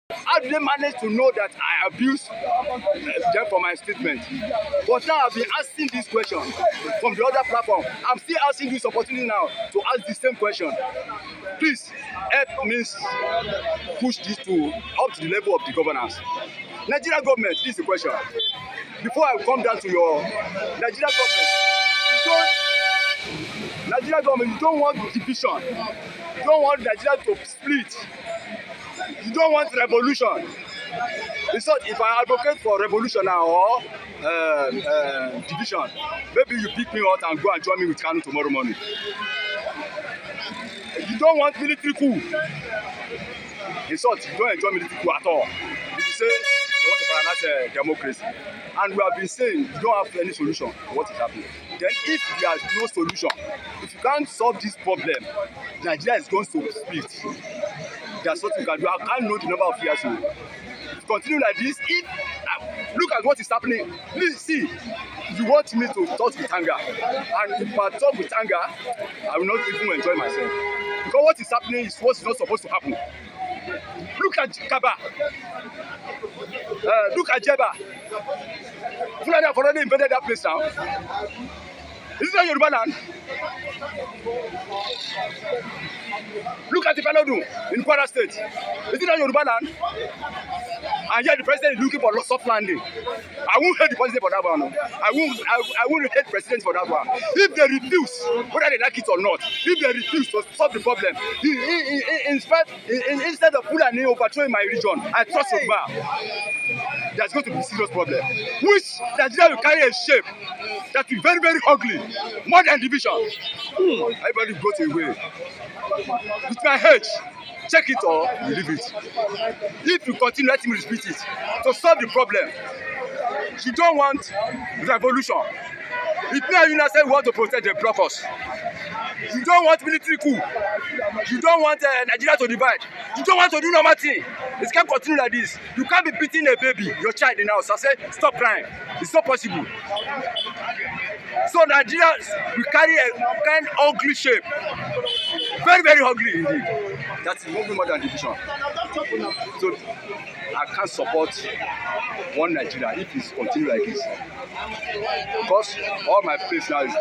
How do they manage to know that I abuse them for my statement? But now I've been asking this question from the other platform. I'm still asking this opportunity now to ask the same question. Please help me push this to up to the level of the governance. Nigeria government, this is the question. Before I come down to your Nigeria government, you don't want division. You don't want Nigeria to split. You don't want revolution. It's not, if I advocate for revolution now or division, maybe you pick me up and go and join me with Kanu tomorrow morning. You don't want military coup. It's not, you don't enjoy military coup at all. If you say you want to finance democracy, and we have been saying you don't have any solution to what is happening. Then if there is no solution, if you can't solve this problem, Nigeria is going to split. There's nothing you can do. I can't know the number of years. If you continue like this, look at what is happening. Please see, you want me to talk with anger, and if I talk with anger, I will not even enjoy myself. Because what is happening is what's not supposed to happen. Look at Kaba. Look at Jeba. Fulani have already invaded that place now. Is it not Yoruba land? Look at the Pelodun in Kwara State. Is it not Yoruba land? And yet the president is looking for soft landing. I won't hate the president for that one. I won't hate presidents for that one. If they refuse, whether they like it or not, if they refuse to solve the problem, instead of Fulani overthrowing my region, I trust Yoruba. There's going to be a serious problem, which Nigeria will carry a shape that will be very, very ugly, more than division. Everybody goes away. With my age, check it or you leave it. If you continue, let him repeat it. To solve the problem, you don't want revolution. If now you now say we want to protect the block us, you don't want military coup. You don't want Nigeria to divide. You don't want to do normal thing. It can't continue like this. You can't be beating a baby, your child in the house. I say, stop crying. It's not possible. So Nigeria will carry a kind of ugly shape. Very, very ugly indeed. That's moving more than division. So I can't support one Nigeria if it's continue like this. Because all my place now is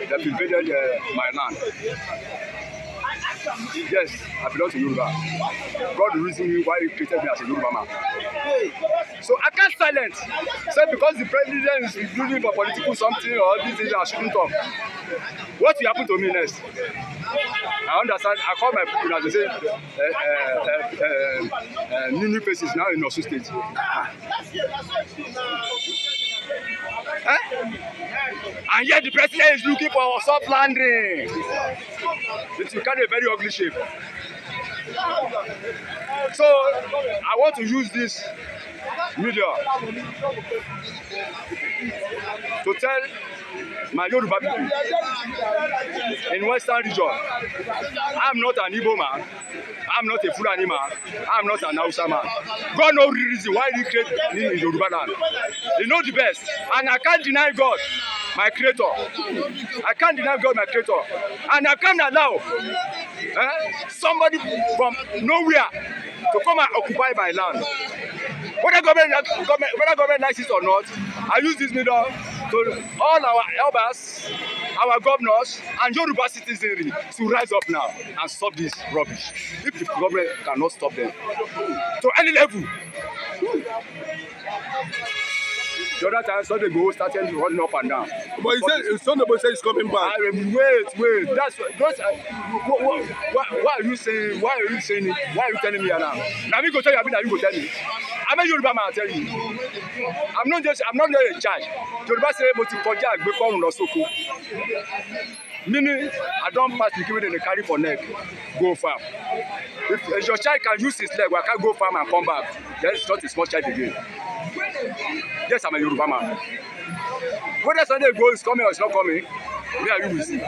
they've invaded my land. Yes, I belong to Yoruba. God the reason why He created me as a Yoruba man. So I can't silence. Say because the president is looking for political something or these things I shouldn't talk. What will happen to me next? I understand. I call my people now. They say new faces now in Osun State. And yet the president is looking for a soft landing. It will carry a very ugly shape. So I want to use this media to tell my Yoruba people in Western region, I'm not an Igbo man, I'm not a Fulani man, I'm not an Hausa man. God knows the reason why He created me in Yoruba land. He knows the best, and I can't deny God, my creator. I can't deny God, my creator, and I can't allow somebody from nowhere to come and occupy my land. Whether government likes it or not, I use this media to all our elders, our governors, and Yoruba citizenry to rise up now and stop this rubbish. If the government cannot stop them to any level. The other time, Sunday go started running up and down. But he said Sunday said he's coming back. Wait. That's why are you saying? Why are you saying it? Why are you telling me now? Now we go tell you. I mean, you go tell me. I'm a Yoruba man. I tell you. I'm not there in charge. Yoruba say, "But you koja agbe korun lo soko." Meaning, I don't pass the given in the carry for neck. Go farm. If your child can use his leg, I can go farm and come back. Then it's not a small child again. Yes, I'm a Yoruba man. Whether Sunday go is coming or it's not coming, me and you will see.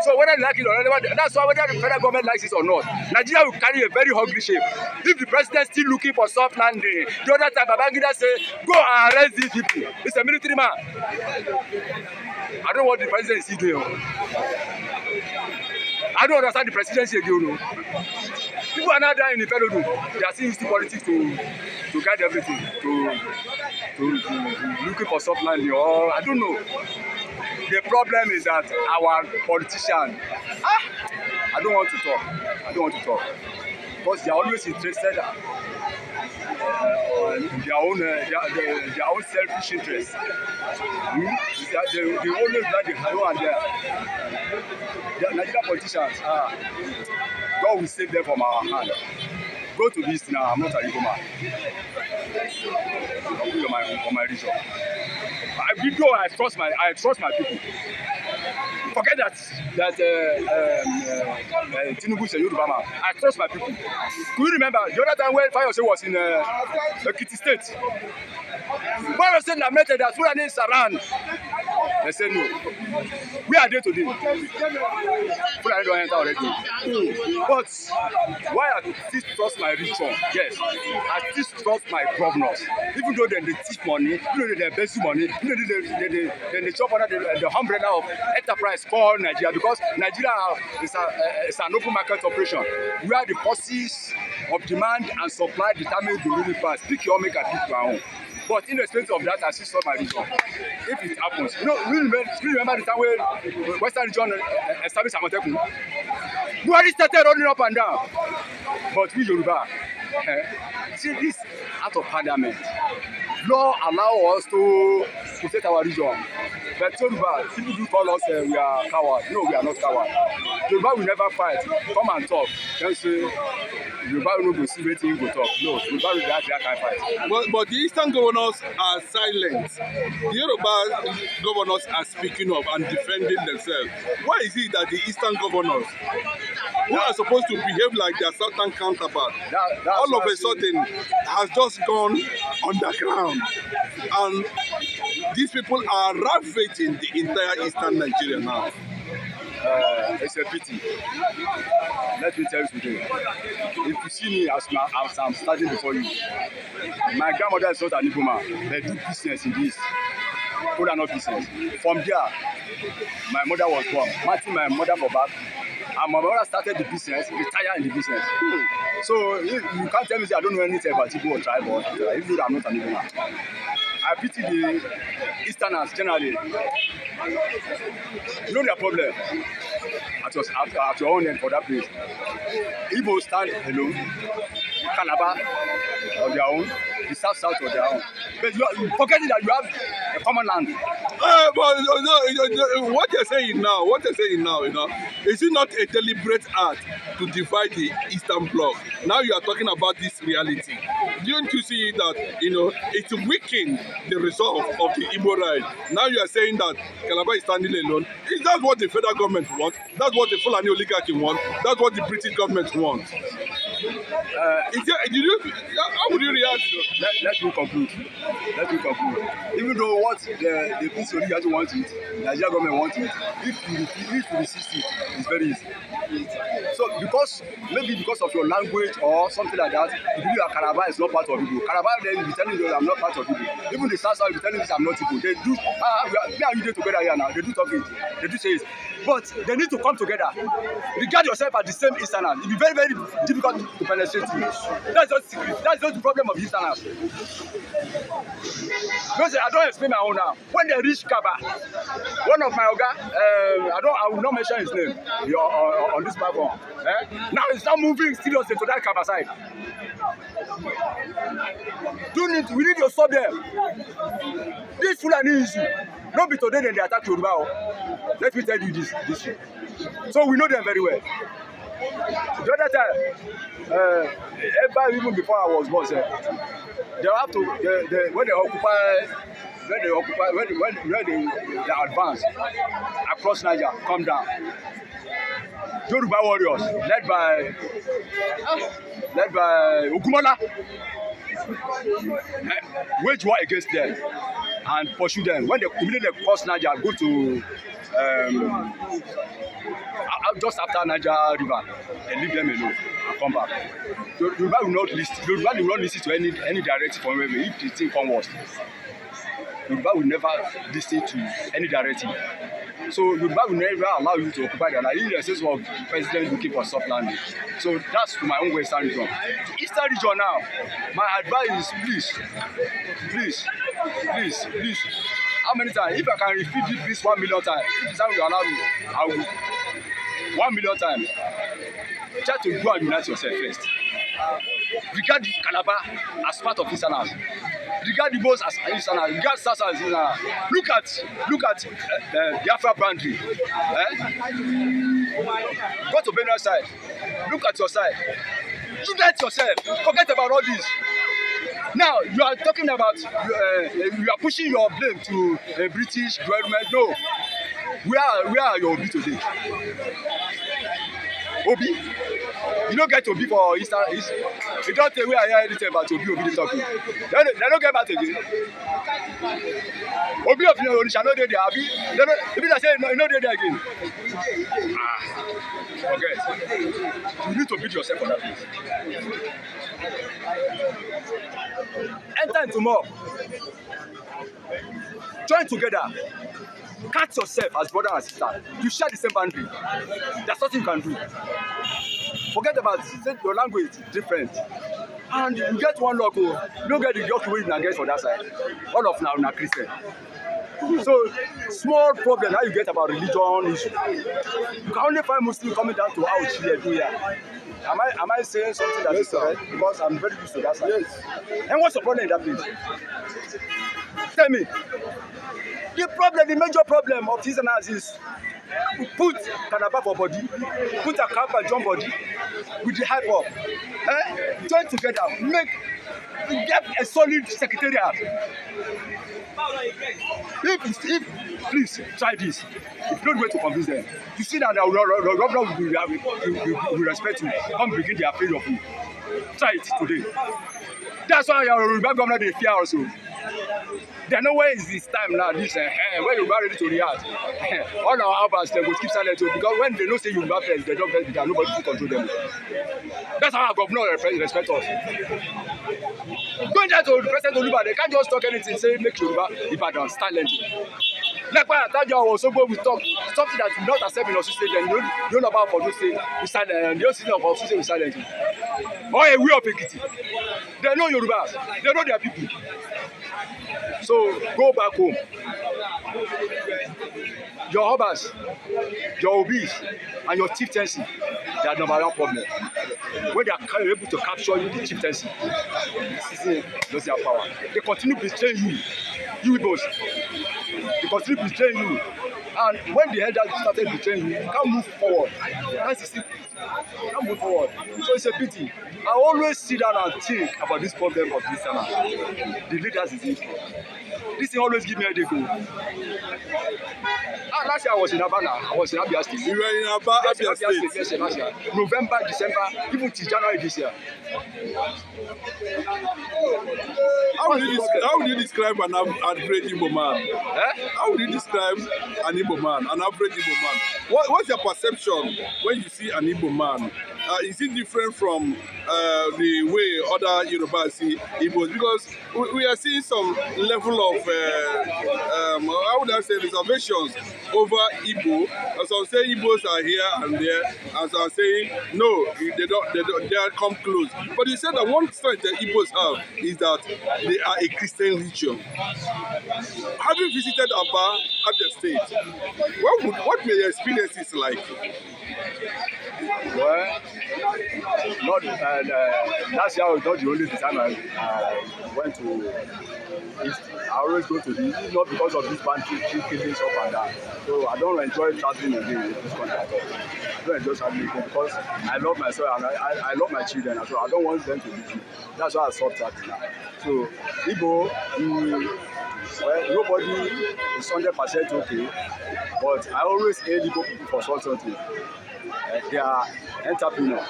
So whether they like it or not, that's why whether the federal government likes it or not, Nigeria will carry a very ugly shape. If the president is still looking for soft landing, the other time Babangida say, go and arrest these people. He's a military man. I don't know what the president is doing. I don't understand the presidency again. You know. People are not dying in the federal. They are still using politics to guide everything, to looking for soft landing, or I don't know. The problem is that our politicians, I don't want to talk. Because they are always interested in their own selfish interests. They always like the Kanu and the Nigerian politicians. God will save them from our hand. Go to this now. I'm not a Igbo man. I'm on my region. I trust my people. Forget that Tinubu is a Yoruba man. I trust my people. Could you remember the other time when Fayose was in Ekiti State? Fayose said lamented that Fulani is around. They said no. We are there today. Fulani don't enter already. But why I still trust my region? Yes, I still trust my governors. Even though they thief money, even though they embezzle money, even though they chop under the umbrella of enterprise called Nigeria, because Nigeria is an open market operation where the forces of demand and supply determine the ruling price. Pick your maker, pick your own. But in the state of that, I still saw my region. If it happens, you remember the time when Western region established Amotekun? Buhari started running up and down. But we Yoruba, see this out of parliament. Law allow us to protect our region. But Yoruba, people do call us we are cowards. No, we are not cowards. Yoruba will never fight. Come and talk. Don't say Yoruba will not go see waiting go talk. No, Yoruba will that kind of fight. But the Eastern governors are silent. The Yoruba governors are speaking up and defending themselves. Why is it that the Eastern governors, who are supposed to behave like their Southern counterpart, all of a sudden has just gone underground? And these people are ravaging the entire Eastern Nigeria now. It's a pity. Let me tell you something. If you see me as I'm standing before you, my grandmother is not an Igbo man. They do business in this. Kola not business. From there, my mother was born. Martin, my mother for back. And my mother started the business, retired in the business. So you can't tell me that I don't know anything about Igbo or tribe or even though I'm not an Igbo man. I pity the Easterners generally. You know their problem at your own end for that place. Igbo stand alone, Calabar on their own, the South on their own. But you are forgetting that you have a common land. But what you're saying now, you know, is it not a deliberate act to divide the Eastern Bloc? Now you are talking about this reality. Don't you see that, you know, it weakened the resolve of the Igbo right? Now you are saying that Calabar is standing alone. Is that what the federal government wants? That's what the Fulani oligarchy want? That's what the British government wants? How would you react? Let me conclude. Even though what the British oligarchy wants it, the Nigerian government wants it, if you resist it, it's very easy. So maybe because of your language or something like that, you believe that Calabar is not part of Igbo. Calabar then will be telling you that I'm not part of Igbo. Even the South will be telling you that I'm not Igbo. They do, we are you together here now. They do talking, they do say it. But they need to come together. Regard yourself as the same Easterners. It will be very, very difficult to penetrate you. That's just the problem of Easterners. Because I don't explain my own now. When they reach Kaba, one of my oga, I will not mention his name on this platform. Now he's not moving seriously to that Kaba side. We need to stop them. This Fulani issue, not be today then they attack Yoruba. Let me tell you this. So we know them very well. The other time, even before I was born, they have to when they advance across Niger, come down. Yoruba warriors led by Okumola wage war against them and pursue them. When they immediately cross Niger, go to just after Niger River, and leave them alone and come back. Yoruba will not listen to any directive from wherever if the thing comes worse. Yoruba will never listen to any directive. So Yoruba will never allow you to occupy their land. If there's a sense of president looking for soft landing. So that's to my own western region. To eastern region now, my advice is please. How many times? If I can repeat this 1 million times, if it's how you allow me, I will 1 million times. Try to go and unite yourself first. Regard Calabar as part of Easterners. Regard the Igbos as Easterners. Regard Sasa as Easterners. Look at biafra boundary. Go to Benue side. Look at your side. Unite yourself. Forget about all this. Now you are talking about you are pushing your blame to British government. No. Where are your Obi today? Obi? You don't get Obi for East. You don't tell where I hear anything about Obi the talking. They don't get back again. Obi of Onisha no dey there. Obi they say no dey there again. Forget. You need to build yourself for that place. Enter into more. Join together. Catch yourself as brother and sister. You share the same boundary. There's nothing you can do. Forget about it. Your language is different. And you get one logo. You don't get the joke way you get for that side. All of now Christian. So small problem that you get about religion issue. You can only find Muslims coming down to ouch here, do here. Am I saying something that is correct? Because I'm very used to that side. Yes. And what's the problem in that place? Tell me. The major problem of Easterners is put Calabar for body, put a cap and jump body with the hype up. Join together, get a solid secretariat. If please try this. If you don't wait to convince them, you see that the governor will respect you. Come begin their affair of you. Try it today. That's why your governor they fear also. They know where is this time now, this when you are ready to react. All our Albans they will keep silent too, because when they know say you are first, they don't first because nobody will control them. That's how our governor respect us. Going there to the president Oluba, they can't just talk anything, say make Yoruba Ibadan silent. Like when I told you I was so good we talk something that you not accept in our state, then you don't know about for those say we silent, and the city of our state we silent. Or a way of Ekiti. They know Yorubas, they know their people. So go back home. Your Obas, your Obis, and your chieftaincy, they are number one problem. When they are able to capture you, the chieftaincy, lose their power. They continue betraying you Igbos. They continue betraying you. And when the elders started betraying you can't move forward. That's the you can't move forward. So it's a pity. I always sit down and think about this problem of this summer. The leaders is it. This thing always give me a headache. Last year I was in Havana. I was in Abia State. You were in Abia State? Yes, last year. November, December, even till January this year. How would you describe an average Igbo man? How would you describe an Igbo man, an average Igbo man? What's your perception when you see an Igbo man? Is it different from the way other Yorubas see Igbos? Because we are seeing some level of, how would I say, reservations over Igbo. As I'm saying, Igbos are here and there. As I'm saying, no, they are come close. But you said that one strength that Igbos have is that they are a Christian religion. Having visited Abia State, what were your experiences like? Well, last year was not the only time I went to East. I always go to the East, not because of this bandit killings up and down. So I don't enjoy traveling again in this country at all. I don't enjoy traveling because I love myself and I love my children as well. I don't want them to leave me. That's why I stopped traveling now. So Igbo, well, nobody is 100% okay, but I always hail Igbo people for something. They are entrepreneurs.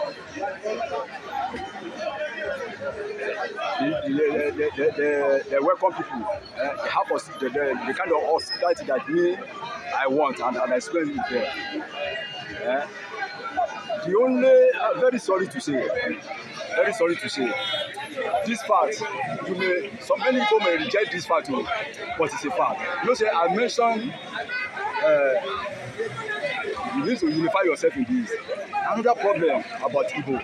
They welcome people. They have us, the kind of hospitality that me I want and I explain it there. The only very sorry to say, this fact, so many people may reject this fact, but it's a fact. You know, say I mentioned you need to unify yourself in this. Another problem about Igbo.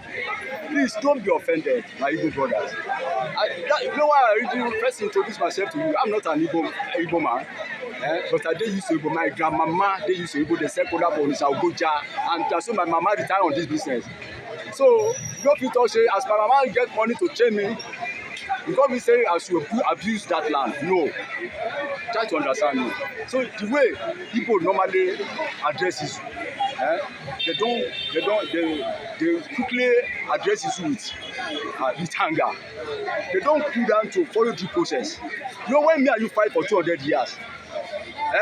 Please don't be offended, my Igbo brothers. You know why I really first introduce myself to you? I'm not an Igbo man. But I dey used to Igbo. My grandmama dey used to Igbo. They sell kola for Onitsha, Ogoja, and so my mama retired on this business. So no people say as my mama get money to train me, because we say I should abuse that land. No, try to understand me. So the way people normally address issue, they quickly address issue with anger. They don't cool down to follow due process. You know, when me and you fight for 200 years, I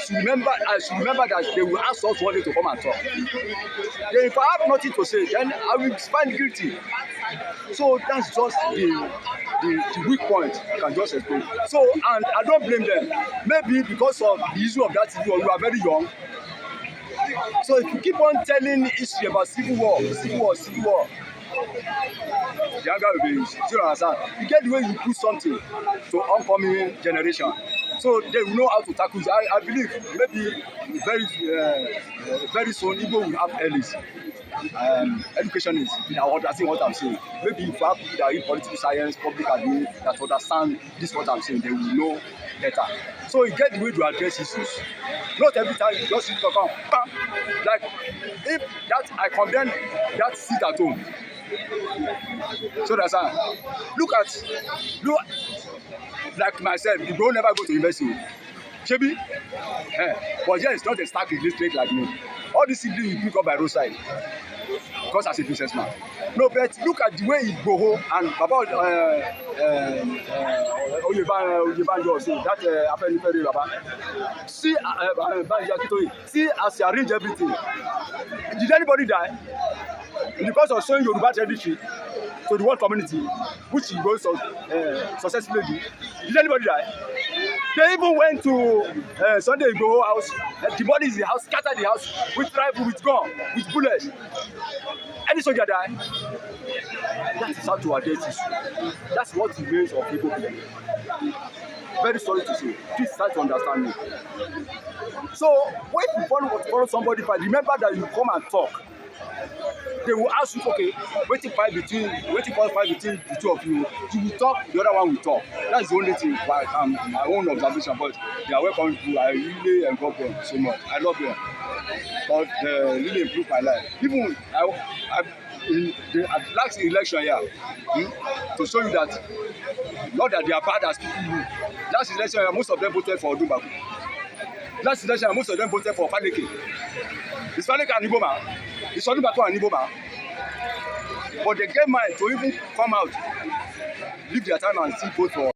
should remember that they will ask us one day to come and talk. Then if I have nothing to say, then I will find guilty. So that's just the weak point I can just explain. So, and I don't blame them. Maybe because of the issue of that civil war, you are very young. So if you keep on telling history about civil war, the anger will be used. You understand? You get the way you put something to oncoming generation, so they will know how to tackle it. I believe maybe very soon Igbo will have earlys. Education is understanding what I'm saying. Maybe if I have people that read political science, public admin, that understand this what I'm saying, they will know better. So you get the way to address issues. Not every time you just sit down, bam. Like if that I condemn that sit at home. So that's look like myself, you don't never go to university. Shebi, but yeah, it's not a stark district like me. All these siblings you pick up by roadside because as a businessman. No, but look at the way Igbo and Baba Oyebanjo say that Afenifere Baba. See as he arrange everything. Did anybody die? Because of showing Yoruba territory to the world community, which he goes successfully do. Did anybody die? They even went to Sunday Igbo house. The body is in the house, scattered the house with rifle, with gun, with bullets. Any soldier die? That is how to address this. That's what remains of people. Very sorry to say. Please try to understand me. So when you follow somebody, remember that you come and talk. They will ask you, okay, waiting fight between the two of you. You will talk, the other one will talk. That's the only thing. My own observation, but they are welcome to. I really enjoy them so much. I love them, but they really improved my life. Even in the last election here, to show you that not that they are bad as people. Last election, most of them voted for Odubaku. Last election, most of them voted for Prophetic. It's Prophetic and Igbo man. It's Odubaku and Igbo man. But they get mind to even come out, leave their time and still vote for